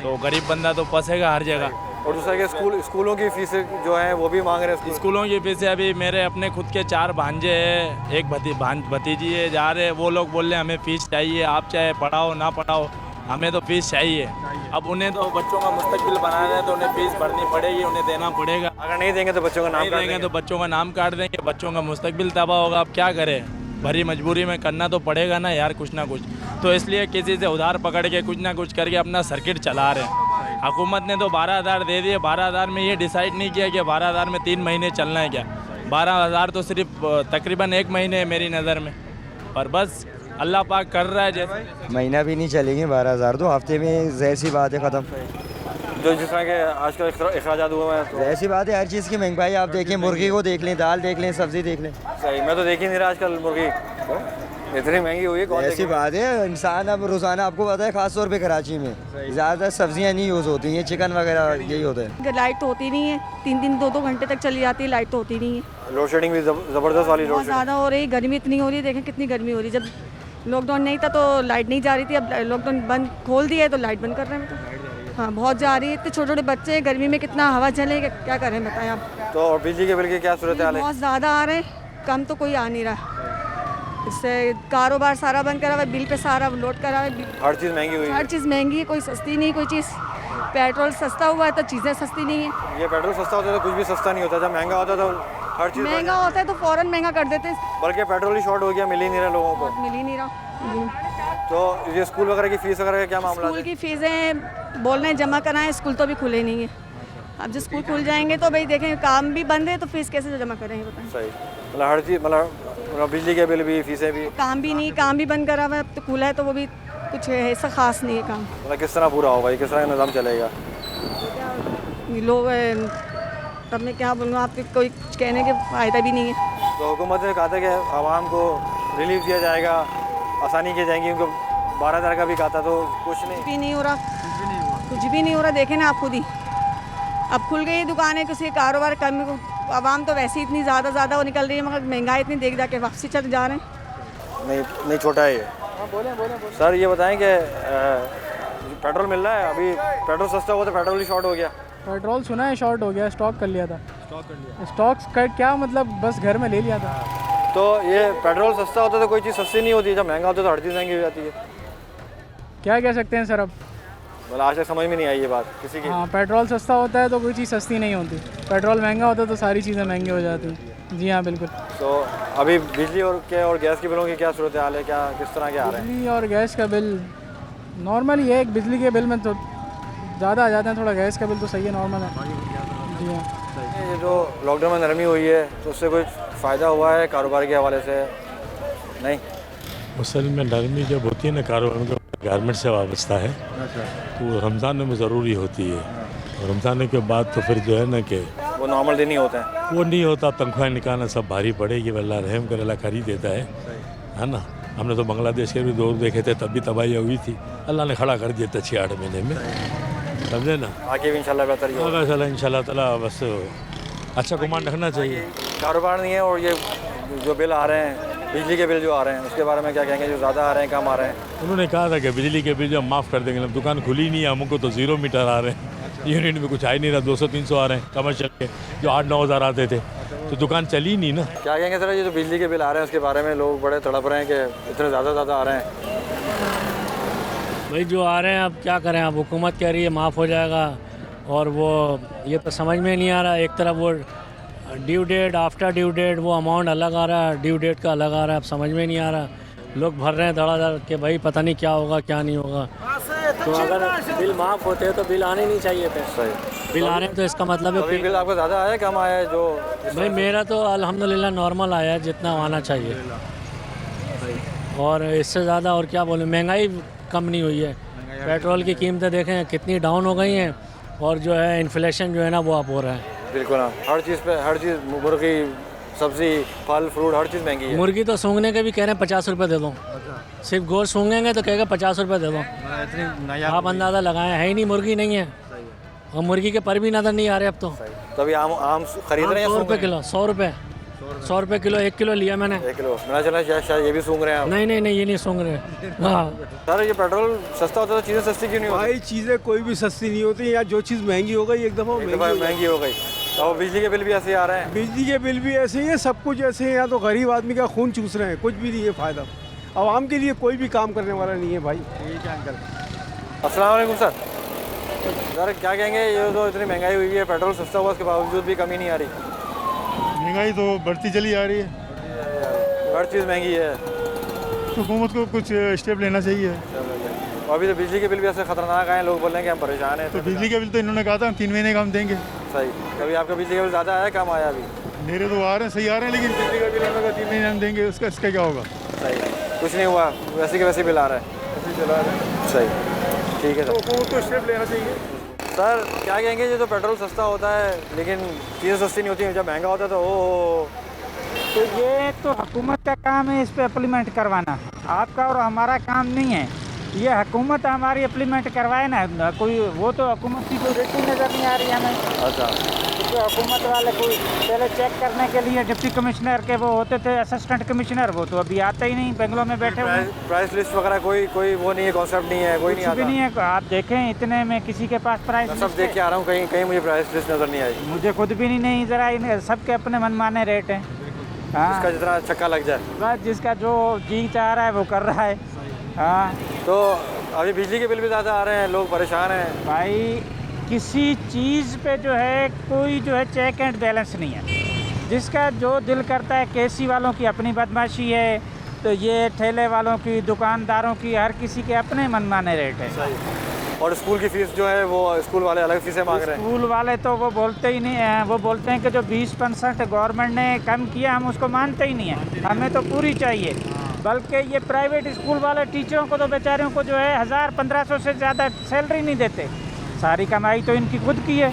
तो गरीब बंदा तो फंसेगा हर जगह। और दूसरा कि स्कूलों की फीसें जो हैं वो भी मांग रहे हैं। स्कूलों की फीसें अभी मेरे अपने खुद के 4 भांजे हैं, एक भतीजी है, जा रहे, वो लोग बोल रहे हैं हमें फ़ीस चाहिए, आप चाहे पढ़ाओ ना पढ़ाओ हमें तो फ़ीस चाहिए। अब उन्हें तो बच्चों का मुस्तकबिल बनाना है तो उन्हें फ़ीस भरनी पड़ेगी, उन्हें देना पड़ेगा। अगर नहीं देंगे तो बच्चों का नाम काट देंगे, तो बच्चों का नाम काट देंगे, बच्चों का मुस्तकबिल तबाह होगा। अब क्या करें, भरी मजबूरी में करना तो पड़ेगा ना यार कुछ ना कुछ। तो इसलिए किसी से उधार पकड़ के कुछ ना कुछ करके अपना सर्किट चला रहे हैं। हुकूमत ने तो 12,000 दे दिए, 12,000 में ये डिसाइड नहीं किया कि 12,000 में 3 महीने चलना है क्या। 12,000 तो सिर्फ तकरीबन 1 महीने है मेरी नज़र में, पर बस अल्लाह पाक कर रहा है जैसे। महीना भी नहीं चलेंगे 12,000 तो, हफ्ते में ज़ाहिर सी बात है ख़त्म। जो जिस तरह के आजकल अखराजात हुए हैं, ज़ाहिर सी बात है हर चीज़ की महंगाई आप देखें, मुर्गी को देख लें, दाल देख लें, सब्ज़ी देख लें। सही, मैं तो देख ही नहीं रहा आजकल मुर्गी इतनी महंगी हुई है। ऐसी बात है, इंसान अब रोज़ाना आपको पता है ख़ास तौर पे कराची में ज़्यादातर सब्जियां नहीं यूज़ होती हैं, चिकन वगैरह यही होता है। लाइट तो होती नहीं है, 3-3 2-2 घंटे तक चली जाती है, लाइट तो होती नहीं है। लोड शेडिंग भी ज़बरदस्त वाली बहुत ज़्यादा हो रही, गर्मी इतनी हो रही है, देखें कितनी गर्मी हो रही है। जब लॉकडाउन नहीं था तो लाइट नहीं जा रही थी, अब लॉकडाउन बंद खोल दिया है तो लाइट बंद कर रहे हैं। हाँ बहुत जा रही है, इतने छोटे छोटे बच्चे गर्मी में कितना हवा चले, क्या करें बताएं आप। तो बिजली के बिल की क्या सूरत हाल है? बहुत ज़्यादा आ रहे हैं, कम तो कोई आ नहीं रहा। इससे कारोबार सारा बंद करा हुआ है, बिल पे सारा लोड करा हुआ है। हर चीज़ महंगी हुई है, हर चीज़ महंगी है, कोई सस्ती नहीं कोई चीज़। पेट्रोल सस्ता हुआ है तो चीज़ें सस्ती नहीं है। ये पेट्रोल सस्ता होता है तो कुछ भी सस्ता नहीं होता, जब महंगा होता है तो हर चीज़ महंगा होता है तो फ़ौरन महंगा कर देते हैं। बल्कि पेट्रोल ही शॉर्ट हो गया, मिल ही नहीं रहा लोगों को। मिल ही नहीं रहा। तो ये स्कूल वगैरह की फ़ीस वगैरह का क्या मामला है? स्कूल की फ़ीसें बोल रहे हैं जमा कराएं, स्कूल तो अभी खुले नहीं है। अब जब स्कूल खुल जाएंगे तो भाई देखें, काम भी बंद है तो फीस कैसे जमा करेंगे बताएं। सही, मतलब हर चीज़, मतलब बिजली के बिल भी, फीसें भी। काम भी नहीं, काम भी बंद करा हुआ है, अब तो खुला है तो वो भी कुछ ऐसा ख़ास नहीं है काम। मतलब किस तरह पूरा होगा, किस तरह निज़ाम चलेगा? लोग तब मैं क्या बोलूँ, आपके कोई कुछ कहने के फ़ायदा भी नहीं है। तो हुकूमत ने कहा था कि आवाम को रिलीफ दिया जाएगा, आसानी की जाएंगी, उनको 12,000 का भी कहा था, तो कुछ भी नहीं हो रहा, कुछ भी नहीं हो रहा। देखें ना आप खुद ही, अब खुल गई दुकानें, किसी कारोबार कम, आवाम तो वैसे ही इतनी ज़्यादा वो निकल रही है, मगर महंगाई इतनी देख जाके वापसी चल जा रहे हैं। नहीं छोटा है ये। सर ये बताएं कि पेट्रोल मिल रहा है, अभी पेट्रोल सस्ता हुआ तो पेट्रोल ही शॉर्ट हो गया। पेट्रोल सुना है शॉर्ट हो गया, स्टॉक कर लिया था। स्टॉक का क्या मतलब, बस घर में ले लिया था। तो ये पेट्रोल सस्ता होता तो कोई चीज़ सस्ती नहीं होती, जब महंगा होता तो हर चीज़ महंगी हो जाती है। क्या कह सकते हैं सर अब, मतलब आज तक समझ में नहीं आई ये बात किसी की। हाँ, पेट्रोल सस्ता होता है तो कोई चीज़ सस्ती नहीं होती, पेट्रोल महंगा होता है तो सारी चीज़ें महंगी हो जाती। जी हाँ बिल्कुल। तो अभी बिजली और गैस के बिलों की क्या सूरत हाल है, क्या किस तरह के आ रहे हैं? बिजली और गैस का बिल नॉर्मल ही है, बिजली के बिल में तो ज़्यादा आ जाते हैं, थोड़ा गैस का बिल तो सही है, नॉर्मल है। जी हाँ। ये जो लॉकडाउन में नरमी हुई है तो उससे कुछ फ़ायदा हुआ है कारोबार के हवाले से? नहीं, असल में नरमी जब होती है ना कारोबार में, गारमेंट से वाबस्ता है, तो रमज़ान में ज़रूरी होती है। रमज़ान के बाद तो फिर जो है ना कि वो नॉर्मल दिन ही होता है, वो नहीं होता, तनख्वाह निकालना सब भारी पड़ेगी, अल्लाह रहम कर, अल्लाह कर ही देता है ना। हमने तो बांग्लादेश के भी दौर देखे थे, तब भी तबाही हुई थी, अल्लाह ने खड़ा कर दिया था 6-8 महीने में, समझे ना। आगे भी इंशाल्लाह बेहतर ही होगा इंशाल्लाह ताला, बस अच्छा गुमान रखना चाहिए। कारोबार नहीं है, और ये जो बिल आ रहे हैं, बिजली के बिल जो आ रहे हैं, उसके बारे में क्या कहेंगे, जो ज़्यादा आ रहे हैं, कम आ रहे हैं? उन्होंने कहा था कि बिजली के बिल जो हम माफ़ कर देंगे, दुकान खुली नहीं है, हमको तो 0 मीटर आ रहे हैं, यूनिट में कुछ आ ही नहीं रहा, 200-300 आ रहे हैं कमर्शियल के, जो 8-9 हज़ार आते थे, तो दुकान चली नहीं ना। क्या कहेंगे सर, ये जो बिजली के बिल आ रहे हैं उसके बारे में लोग बड़े तड़प रहे हैं कि इतने ज़्यादा आ रहे हैं? भाई जो आ रहे हैं अब क्या करें, अब हुकूमत कह रही है माफ़ हो जाएगा, और वो ये तो समझ में नहीं आ रहा। एक तरफ वो due date, after due date वो अमाउंट अलग आ रहा है, ड्यू डेट का अलग आ रहा है, अब समझ में नहीं आ रहा। लोग भर रहे हैं धड़ाधड़ के, भाई पता नहीं क्या होगा क्या नहीं होगा। तो अगर बिल माफ़ होते हैं तो बिल आने नहीं चाहिए थे। सही, बिल आ रहे हैं तो इसका मतलब है बिल आपका ज़्यादा आया, कम आया है? जो भाई मेरा तो अल्हम्दुलिल्लाह नॉर्मल आया है, जितना आना चाहिए, और इससे ज़्यादा और क्या बोलूं, महंगाई कम नहीं हुई है। पेट्रोल की कीमतें देखें कितनी डाउन हो गई हैं, और जो है इन्फ्लेशन जो है ना वो अब हो रहा है। बिल्कुल हाँ, हर चीज़, मुर्गी, सब्ज़ी, फल फ्रूट, हर चीज़ महंगी है। मुर्गी तो सूंघने के भी कह रहे हैं 50 रुपये दे दो, सिर्फ गोश्त सूंघेंगे तो कहेगा 50 रुपये दे दो। आप अंदाज़ा लगाएं, है ही नहीं, मुर्गी नहीं है, और मुर्गी के पर भी नज़र नहीं आ रहे अब तो। तभी आम खरीद रहे हैं 100 रुपये किलो, 100 रुपये 100 रुपये किलो, 1 किलो लिया मैंने। 1 किलो मैंने चला शायद ये भी सूंघ रहे हैं आप। नहीं नहीं नहीं, ये नहीं सूंघ रहे। हाँ सर ये पेट्रोल सस्ता होता तो चीज़ें सस्ती क्यों नहीं होती? भाई चीज़ें कोई भी सस्ती नहीं होती, या जो चीज़ महंगी हो गई एक दफ़ा महंगी हो गई। तो बिजली के बिल भी ऐसे ही आ रहे हैं। बिजली के बिल भी ऐसे ही है, सब कुछ ऐसे है। या तो गरीब आदमी का खून चूस रहे हैं, कुछ भी नहीं है फ़ायदा। आवाम के लिए कोई भी काम करने वाला नहीं है भाई। ठीक है अंकल। अस्सलाम वालेकुम सर। सर क्या कहेंगे, ये तो इतनी महंगाई हुई है, पेट्रोल सस्ता हुआ उसके बावजूद भी कमी नहीं आ रही। महंगाई तो बढ़ती चली आ रही है, हर चीज़ महंगी है। हुकूमत को कुछ स्टेप लेना चाहिए। और अभी तो बिजली के बिल भी ऐसे खतरनाक आए हैं, लोग बोल रहे हैं कि हम परेशान हैं। तो बिजली का बिल तो इन्होंने कहा था 3 महीने का हम देंगे। सही। कभी आपका बिजली का बिल ज़्यादा आया, कम आया? अभी मेरे तो आ रहे हैं, सही आ रहे हैं, लेकिन बिजली का बिल इन्होंने कहा 3 महीने हम देंगे, इसका क्या होगा? सही, कुछ नहीं हुआ, वैसे के वैसे बिल आ रहा है, ऐसे चला रहे हैं। सही, ठीक है सर। तो हुकूमत को स्टेप लेना चाहिए। सर क्या कहेंगे, ये तो पेट्रोल सस्ता होता है लेकिन चीज़ें सस्ती नहीं होती, जब महंगा होता है तो ओ तो ये तो हुकूमत का काम है इस पे इम्प्लीमेंट करवाना, आपका और हमारा काम नहीं है। ये हुकूमत हमारी इम्प्लीमेंट करवाए ना, कोई वो तो हुकूमत की कोई रेटिंग नज़र नहीं आ रही है हमें। अच्छा। तो हुकूमत वाले कोई पहले चेक करने के लिए डिप्टी कमिश्नर के वो होते थे, असिस्टेंट कमिश्नर, वो तो अभी आते ही नहीं, बेंगलोर में बैठे हुए। प्राइस लिस्ट वगैरह कोई वो नहीं है, कॉन्सेप्ट नहीं है, कोई नहीं आता। कुछ भी नहीं है, आप देखें इतने में किसी के पास प्राइस मैं सब देख के आ रहा हूँ, कहीं कहीं मुझे प्राइस लिस्ट नज़र नहीं आई। मुझे खुद भी नहीं ज़रा, सबके अपने मनमाने रेट हैं। हाँ, जिसका जितना छक्का लग जाए, बस जिसका जो जी चाह रहा है वो कर रहा है। हाँ, तो अभी बिजली के बिल भी ज़्यादा आ रहे हैं, लोग परेशान हैं भाई। किसी चीज़ पे जो है कोई जो है चेक एंड बैलेंस नहीं है, जिसका जो दिल करता है। केसी वालों की अपनी बदमाशी है, तो ये ठेले वालों की, दुकानदारों की, हर किसी के अपने मनमाने रेट है। और स्कूल की फीस जो है वो स्कूल वाले अलग फीसें मांग रहे हैं। स्कूल वाले तो वो बोलते ही नहीं हैं, वो बोलते हैं कि जो 20% गवर्नमेंट ने कम किया हम उसको मानते ही नहीं हैं, हमें तो पूरी चाहिए। बल्कि ये प्राइवेट स्कूल वाले टीचरों को तो बेचारियों को जो है 1000-1500 से ज़्यादा सैलरी नहीं देते, सारी कमाई तो इनकी खुद की है।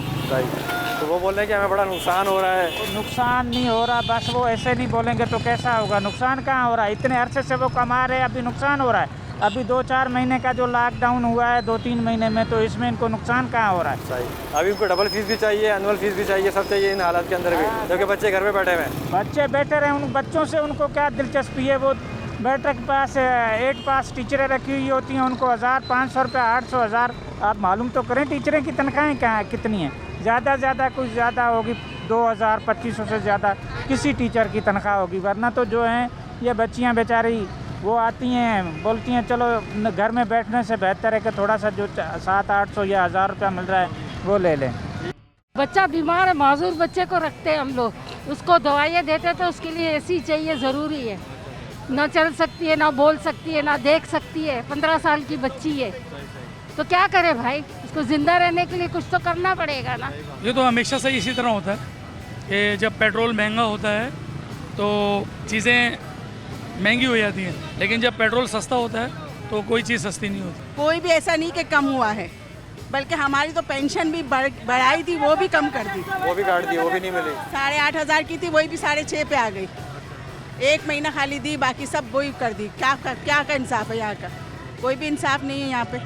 तो वो बोल रहे हैं कि हमें बड़ा नुकसान हो रहा है। नुकसान नहीं हो रहा, बस वो ऐसे नहीं बोलेंगे तो कैसा होगा? नुकसान कहाँ हो रहा है? इतने अरसे से वो कमा रहे हैं, अभी नुकसान हो रहा है। अभी 2-4 महीने का जो लॉकडाउन हुआ है 2-3 महीने में, तो इसमें इनको नुकसान कहाँ हो रहा है? सही। अभी उनको डबल फीस भी चाहिए, एनुअल फीस भी चाहिए, सब चाहिए इन हालात के अंदर भी, जबकि बच्चे घर पे बैठे हुए हैं। बच्चे बैठे रहे, उन बच्चों से उनको क्या दिलचस्पी है? वो बैठक के पास 8 पास टीचरें रखी हुई होती हैं, उनको 1500 रुपये, 800, 1000। आप मालूम तो करें टीचरें की तनख्वाहें क्या कितनी हैं? ज़्यादा ज़्यादा कुछ ज़्यादा होगी 2000, 2500 से ज़्यादा किसी टीचर की तनख्वाह होगी। वरना तो जो हैं ये बच्चियां बेचारी वो आती हैं, बोलती हैं चलो घर में बैठने से बेहतर है कि थोड़ा सा जो 700-800 या 1000 रुपया मिल रहा है वो ले लें। बच्चा बीमार है, माजूर बच्चे को रखते हैं हम लोग, उसको दवाइयाँ देते तो उसके लिए एसी चाहिए, ज़रूरी है। ना चल सकती है, ना बोल सकती है, ना देख सकती है, 15 साल की बच्ची है, तो क्या करे भाई? उसको ज़िंदा रहने के लिए कुछ तो करना पड़ेगा ना। ये तो हमेशा से इसी तरह होता है कि जब पेट्रोल महंगा होता है तो चीज़ें महंगी हो जाती हैं, लेकिन जब पेट्रोल सस्ता होता है तो कोई चीज़ सस्ती नहीं होती। कोई भी ऐसा नहीं कि कम हुआ है, बल्कि हमारी तो पेंशन भी बढ़ाई थी, वो भी कम कर दी, वो भी काट दी, वो भी नहीं मिली। 8,500 की थी, वही भी 6.5 पे आ गई। 1 महीना खाली दी, बाकी सब वही कर दी। क्या का इंसाफ है यहाँ का? कोई भी इंसाफ नहीं है यहाँ पे।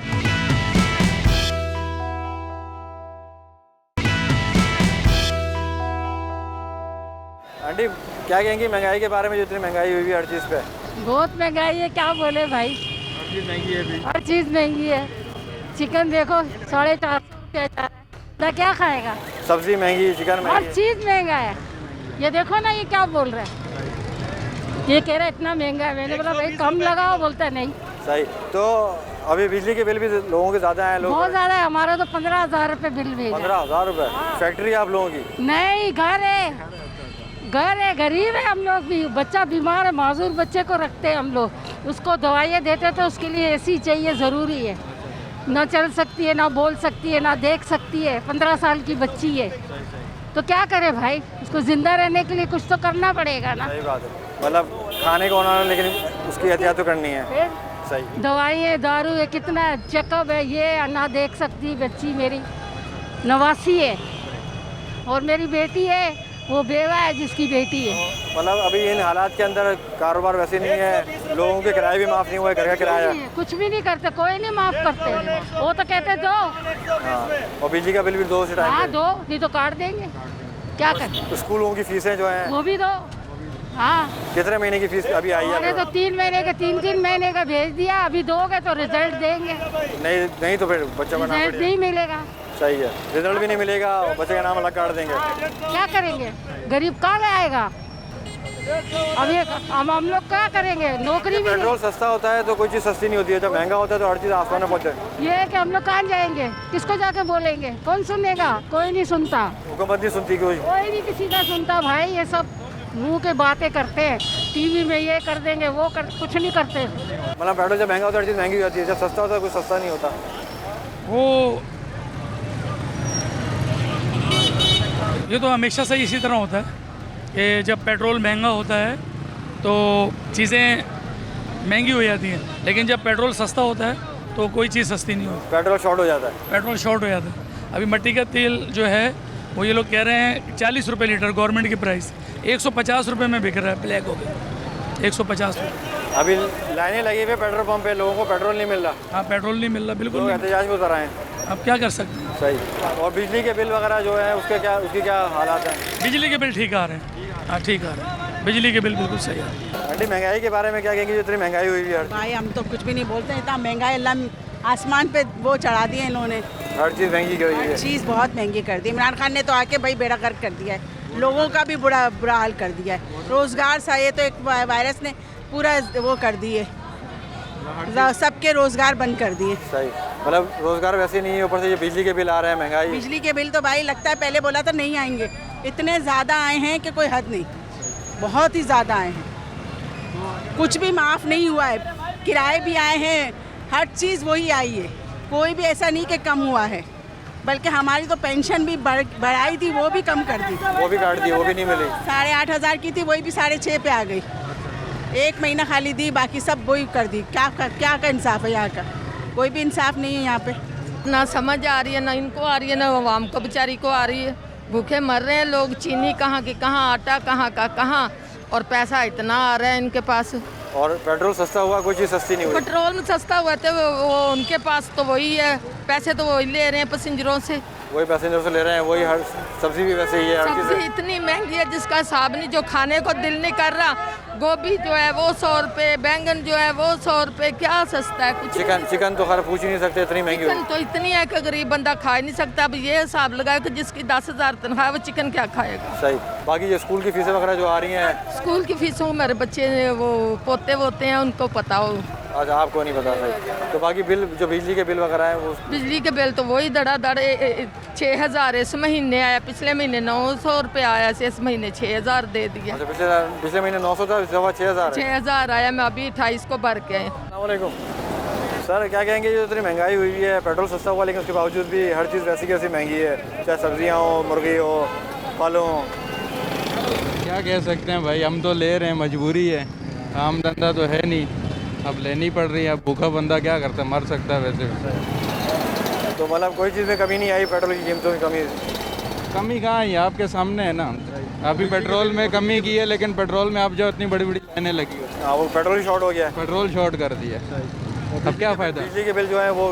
आंटी क्या कहेंगी महंगाई के बारे में, जो इतनी महंगाई हुई है हर चीज़ पे? बहुत महंगाई है, क्या बोले भाई? हर चीज़ महंगी है अभी। हर चीज़ महंगी है। चिकन देखो 450 रुपये जा रहा है, क्या खाएगा? सब्जी महंगी, चिकन महंगी, हर चीज़ महंगा है। ये देखो ना, ये क्या बोल रहा है? ये कह रहा है इतना महंगा है, मैंने बोला भाई कम लगाओ, बोलता नहीं। सही। तो अभी बिजली के बिल भी लोगों के ज़्यादा हैं, लोग बहुत ज़्यादा है। हमारा तो 15,000 रुपये बिल भेजा। 15,000 रुपये? फैक्ट्री आप लोगों की? नहीं, घर है, गरीब है हम लोग भी। बच्चा बीमार है, माजूर बच्चे को रखते हैं हम लोग, उसको दवाइयाँ देते तो उसके लिए एसी चाहिए, ज़रूरी है। ना चल सकती है, ना बोल सकती है, ना देख सकती है, 15 साल की बच्ची है, तो क्या करे भाई? उसको ज़िंदा रहने के लिए कुछ तो करना पड़ेगा ना। सही बात है, मतलब खाने को होना, लेकिन उसकी एहतियात तो करनी है। सही। दवाई दारू है, कितना चेकअप है, ये ना देख सकती बच्ची मेरी 89 है, और मेरी बेटी है वो बेवा है जिसकी बेटी है। मतलब अभी इन हालात के अंदर कारोबार वैसे नहीं है, लोगों के किराए भी माफ़ नहीं हुए, घर का किराया कुछ भी नहीं करते, कोई नहीं माफ़ करते। वो तो कहते दो। हाँ, और बिजली का बिल भी दो से टाइम हाँ, दो नहीं तो काट देंगे, क्या करें? स्कूलों की फीसें जो हैं वो भी दो, हाँ। कितने महीने की फीस अभी आई अरे है? तो 3 महीने का 3-3 महीने का भेज दिया, अभी दोगे तो रिजल्ट देंगे। नहीं नहीं तो फिर बच्चों का नाम रिजल्ट नहीं मिलेगा। सही है, रिजल्ट भी नहीं मिलेगा और बच्चे का नाम अलग काट देंगे। क्या करेंगे, गरीब कहाँ में आएगा? अब ये हम लोग क्या करेंगे, नौकरी भी पेट्रोल सस्ता होता है तो कोई चीज़ सस्ती नहीं होती है, जब महंगा होता है तो हर चीज़ आसमान में पहुँचे। ये है कि हम लोग कहाँ जाएंगे, किसको जाके बोलेंगे, कौन सुनेगा? कोई नहीं सुनता, हुकूमत नहीं सुनती कोई नहीं किसी का सुनता भाई। ये सब मुंह के बातें करते हैं, टीवी में ये कर देंगे वो कर, कुछ नहीं करते। मतलब पेट्रोल जब महंगा होता है हर चीज़ महंगी हो जाती है, जब सस्ता होता है कुछ सस्ता नहीं होता। वो ये तो हमेशा से इसी तरह होता है कि जब पेट्रोल महंगा होता है तो चीज़ें महंगी हो जाती हैं, लेकिन जब पेट्रोल सस्ता होता है तो कोई चीज़ सस्ती नहीं होती। पेट्रोल शॉर्ट हो जाता है। पेट्रोल शॉर्ट हो जाता है। अभी मिट्टी का तेल जो है वो ये लोग कह रहे हैं 40 रुपये लीटर, गवर्नमेंट की प्राइस 150 रुपये में बिक रहा है, ब्लैक हो गया 150 रुपये। अभी लाइनें लगी हुई पेट्रोल पंप पे, लोगों को पेट्रोल नहीं मिल रहा। हाँ, पेट्रोल नहीं मिल रहा, बिल्कुल लोग नहीं। एहतजाज में उतर आए हैं। अब क्या कर सकते हैं। सही। और बिजली के बिल वगैरह जो है उसके क्या हालात हैं? बिजली के बिल ठीक आ रहे हैं, हाँ ठीक आ रहे हैं, बिजली के बिल बिल्कुल सही आ रहे हैं। आंटी महंगाई के बारे में क्या कहेंगे, जितनी महंगाई हुई है? भाई हम तो कुछ भी नहीं बोलते, इतना महंगाई अल्लाह आसमान पे वो चढ़ा दिए इन्होंने। हर चीज़ महंगी कर दी है। हर चीज़ बहुत महंगी कर दी। इमरान खान ने तो आके भाई बेड़ा गर्क कर दिया है, लोगों का भी बुरा हाल कर दिया है। रोज़गार सा ये तो एक वायरस ने पूरा वो कर दिए, सबके रोज़गार बंद कर दिए। सही, मतलब रोज़गार वैसे नहीं है, ऊपर से ये बिजली के बिल आ रहे हैं, महंगाई। बिजली के बिल तो भाई लगता है पहले बोला था नहीं आएंगे, इतने ज़्यादा आए हैं कि कोई हद नहीं, बहुत ही ज़्यादा आए हैं, कुछ भी माफ़ नहीं हुआ है। किराए भी आए हैं, हर चीज़ वही आई है, कोई भी ऐसा नहीं कि कम हुआ है, बल्कि हमारी तो पेंशन भी बढ़ाई थी वो भी कम कर दी, वो भी काट दी, वो भी नहीं मिली। 8,500 की थी, वही भी 6.5 पे आ गई। 1 महीना खाली दी, बाकी सब वही कर दी। क्या का इंसाफ है यहाँ का? कोई भी इंसाफ नहीं है यहाँ पे। ना समझ आ रही है, ना इनको आ रही है, ना आवाम को बेचारी को आ रही है। भूखे मर रहे हैं लोग, चीनी कहाँ की कहाँ, आटा कहाँ का कहाँ, और पैसा इतना आ रहा है इनके पास। और पेट्रोल सस्ता हुआ, कोई चीज़ सस्ती नहीं हुई। पेट्रोल सस्ता हुआ तो वो उनके पास तो वही है, पैसे तो वही ले रहे हैं पैसेंजरों से, वही पैसेंजर से ले रहे हैं, वही हर सब्जी भी वैसे ही है, हर चीज़ सब्जी इतनी महंगी है जिसका हिसाब नहीं। जो खाने को दिल नहीं कर रहा, गोभी जो है वो 100 रुपये, बैंगन जो है वो 100 रुपये, क्या सस्ता है कुछ। चिकन तो खैर पूछ ही नहीं सकते, इतनी महंगी चिकन तो इतनी है कि गरीब बंदा खा ही नहीं सकता। अब ये हिसाब लगाए कि जिसकी 10,000 तनख्वाह है वो चिकन क्या खाएगा। सही। बाकी ये स्कूल की फीसें वगैरह जो आ रही हैं, स्कूल की फीसों मेरे बच्चे वो पोते वोते हैं उनको पता हो। अच्छा, आपको नहीं पता। सही। तो बाकी बिल जो बिजली के बिल वगैरह हैं वो, बिजली के बिल तो वही धड़ाधड़ 6,000 इस महीने आया, पिछले महीने 900 रुपये आया, इस महीने 6,000 दे दिया। अच्छा, पिछले महीने 900 था, इस दफा 6,000 है। 6,000 आया, मैं अभी 28 को भर के आए। अस्सलामुअलैकुम सर, क्या कहेंगे जो इतनी महंगाई हुई है, पेट्रोल सस्ता हुआ लेकिन उसके बावजूद भी हर चीज़ वैसी कैसी महंगी है, चाहे सब्जियाँ हो, मुर्गी हो, फल हो? क्या कह सकते हैं भाई, हम तो ले रहे हैं, मजबूरी है, काम धंधा तो है नहीं, अब लेनी पड़ रही है। अब भूखा बंदा क्या करता है, मर सकता है वैसे भी। तो मतलब कोई चीज़ में कमी नहीं आई, पेट्रोल की कीमतों में कमी कहाँ है, आपके सामने है ना। अभी पेट्रोल में कमी की है, लेकिन पेट्रोल में अब जो इतनी बड़ी बड़ी लाइनें लगी है। हाँ, वो पेट्रोल ही शॉर्ट हो गया है। पेट्रोल शॉर्ट कर दिया, अब क्या फ़ायदा। बिजली के बिल जो है वो,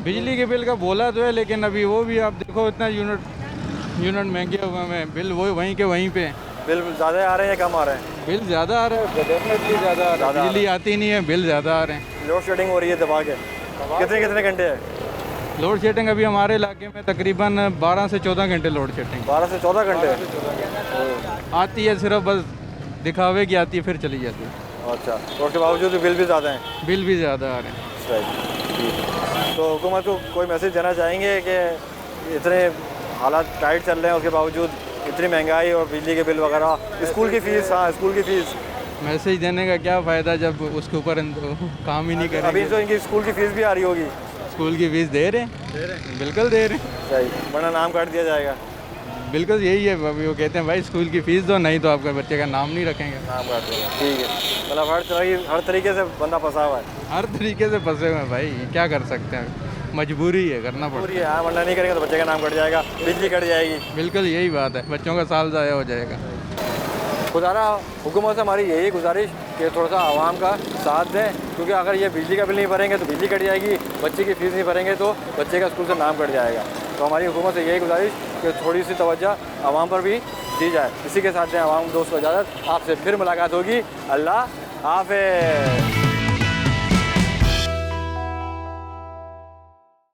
बिजली के बिल का बोला तो है, लेकिन अभी वो भी आप देखो इतना यूनिट महंगे हुए हैं, बिल वो वहीं के वहीं पे। बिल ज़्यादा आ रहे हैं या कम आ रहे हैं? बिल ज़्यादा आ रहा है, डेफिनेटली ज़्यादा आ रहा है। बिजली आती नहीं है, बिल ज़्यादा आ रहे हैं। लोड शेडिंग हो रही है दबा के, कितने घंटे है लोड शेडिंग? अभी हमारे इलाके में तकरीबन 12 से 14 घंटे लोड शेडिंग। 12 से 14 घंटे आती है, सिर्फ बस दिखावे की आती है, फिर चली जाती है। अच्छा, और उसके बावजूद बिल भी ज़्यादा हैं? बिल भी ज़्यादा आ रहे हैं। सही। तो हुकूमत को कोई मैसेज देना चाहेंगे कि इतने हालात टाइट चल रहे हैं, उसके बावजूद इतनी महंगाई और बिजली के बिल वगैरह, स्कूल की फ़ीस? हाँ, स्कूल की फ़ीस। मैसेज देने का क्या फ़ायदा जब उसके ऊपर काम ही नहीं करेंगे। अभी तो इनकी स्कूल की फ़ीस भी आ रही होगी। स्कूल की फ़ीस दे रहे हैं, बिल्कुल दे रहे हैं। सही, वरना नाम काट दिया जाएगा। बिल्कुल यही है, अभी वो कहते हैं भाई स्कूल की फ़ीस दो, नहीं तो आपके बच्चे का नाम नहीं रखेंगे। नाम काट देंगे, ठीक है। मतलब हर तरीके से बंदा फंसा हुआ है। हर तरीके से फंसे हुए हैं भाई, क्या कर सकते हैं, मजबूरी है, करना पड़ता है। हाँ, वरना नहीं करेंगे तो बच्चे का नाम कट जाएगा, बिजली कट जाएगी। बिल्कुल यही बात है, बच्चों का साल ज़ाया हो जाएगा। खुदारा हुकूमत से हमारी यही गुजारिश कि थोड़ा सा आवाम का साथ दें, क्योंकि अगर ये बिजली का बिल नहीं भरेंगे तो बिजली कट जाएगी, बच्चे की फ़ीस नहीं भरेंगे तो बच्चे का स्कूल से नाम कट जाएगा। तो हमारी हुकूमत से यही गुजारिश कि थोड़ी सी तवज्जो आवाम पर भी दी जाए। इसी के साथ दें आवाम दोस्त को इजाज़त, आपसे फिर मुलाकात होगी। अल्लाह हाफ़िज़।